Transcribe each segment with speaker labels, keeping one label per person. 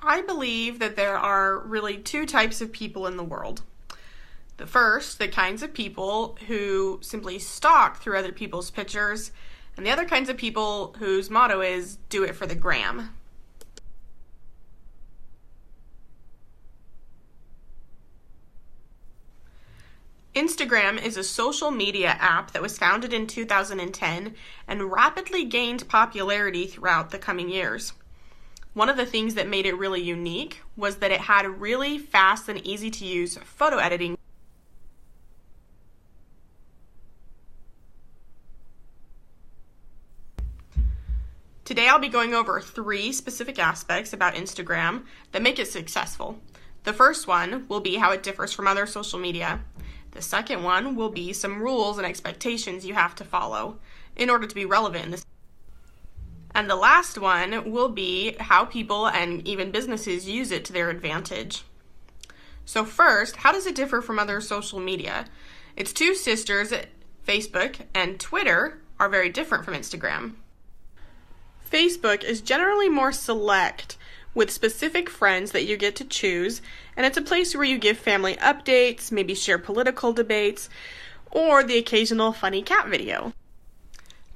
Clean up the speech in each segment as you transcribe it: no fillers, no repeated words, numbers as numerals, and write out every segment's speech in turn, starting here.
Speaker 1: I believe that there are really two types of people in the world. The first, the kinds of people who simply stalk through other people's pictures, and the other kinds of people whose motto is, do it for the gram. Instagram is a social media app that was founded in 2010 and rapidly gained popularity throughout the coming years. One of the things that made it really unique was that it had really fast and easy to use photo editing. Today I'll be going over 3 specific aspects about Instagram that make it successful. The first one will be how it differs from other social media. The second one will be some rules and expectations you have to follow in order to be relevant in this. And the last one will be how people and even businesses use it to their advantage. So first, how does it differ from other social media? Its two sisters, Facebook and Twitter, are very different from Instagram. Facebook is generally more select, with specific friends that you get to choose, and it's a place where you give family updates, maybe share political debates, or the occasional funny cat video.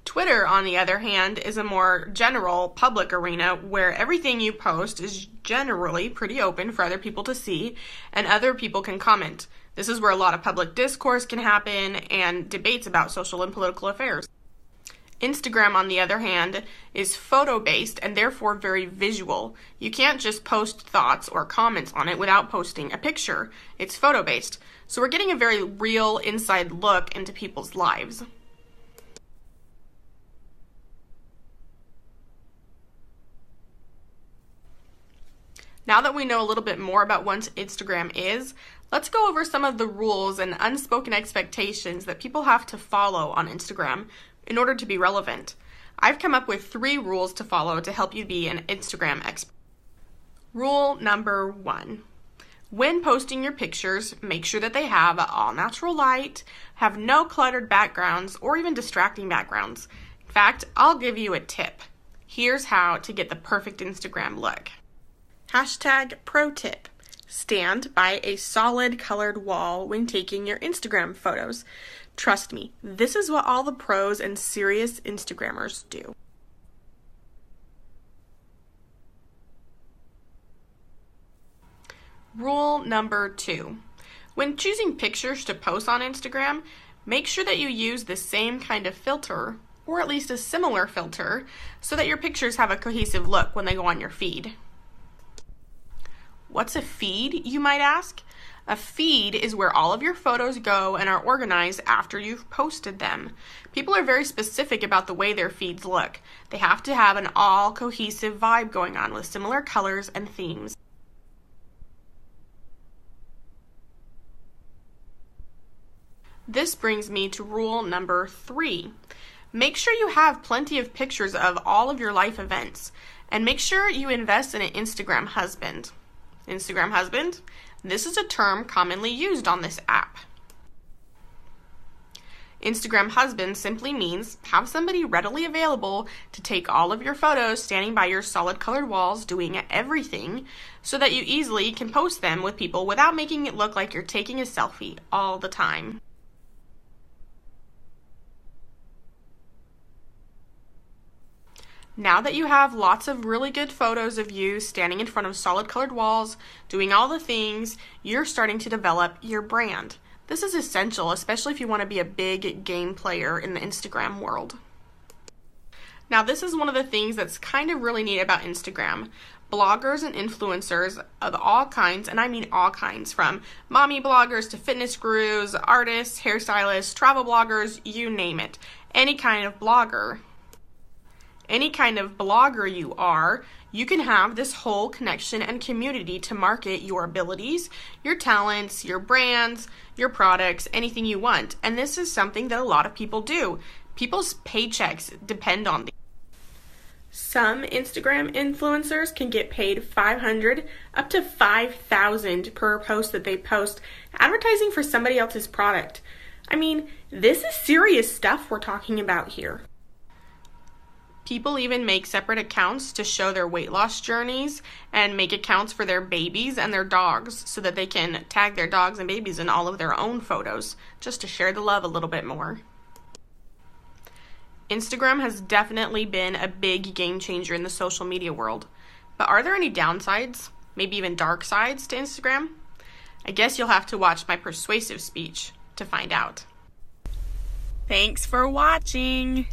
Speaker 1: Twitter, on the other hand, is a more general public arena where everything you post is generally pretty open for other people to see, and other people can comment. This is where a lot of public discourse can happen and debates about social and political affairs. Instagram, on the other hand, is photo-based and therefore very visual. You can't just post thoughts or comments on it without posting a picture. It's photo-based. So we're getting a very real inside look into people's lives. Now that we know a little bit more about what Instagram is, let's go over some of the rules and unspoken expectations that people have to follow on Instagram in order to be relevant. I've come up with 3 rules to follow to help you be an Instagram expert. Rule number 1. When posting your pictures, make sure that they have all natural light, have no cluttered backgrounds, or even distracting backgrounds. In fact, I'll give you a tip. Here's how to get the perfect Instagram look. #pro tip. Stand by a solid colored wall when taking your Instagram photos. Trust me, this is what all the pros and serious Instagrammers do. Rule number 2. When choosing pictures to post on Instagram, make sure that you use the same kind of filter, or at least a similar filter, so that your pictures have a cohesive look when they go on your feed. What's a feed, you might ask? A feed is where all of your photos go and are organized after you've posted them. People are very specific about the way their feeds look. They have to have an all cohesive vibe going on with similar colors and themes. This brings me to rule number 3. Make sure you have plenty of pictures of all of your life events, and make sure you invest in an Instagram husband. Instagram husband? This is a term commonly used on this app. Instagram husband simply means have somebody readily available to take all of your photos standing by your solid colored walls doing everything so that you easily can post them with people without making it look like you're taking a selfie all the time. Now that you have lots of really good photos of you standing in front of solid colored walls, doing all the things, you're starting to develop your brand. This is essential, especially if you want to be a big game player in the Instagram world. Now, this is one of the things that's kind of really neat about Instagram. Bloggers and influencers of all kinds, and I mean all kinds, from mommy bloggers to fitness gurus, artists, hairstylists, travel bloggers, you name it. Any kind of blogger you are, you can have this whole connection and community to market your abilities, your talents, your brands, your products, anything you want. And this is something that a lot of people do. People's paychecks depend on these. Some Instagram influencers can get paid $500 up to $5,000 per post that they post advertising for somebody else's product. I mean, this is serious stuff we're talking about here. People even make separate accounts to show their weight loss journeys and make accounts for their babies and their dogs so that they can tag their dogs and babies in all of their own photos just to share the love a little bit more. Instagram has definitely been a big game changer in the social media world. But are there any downsides, maybe even dark sides to Instagram? I guess you'll have to watch my persuasive speech to find out. Thanks for watching!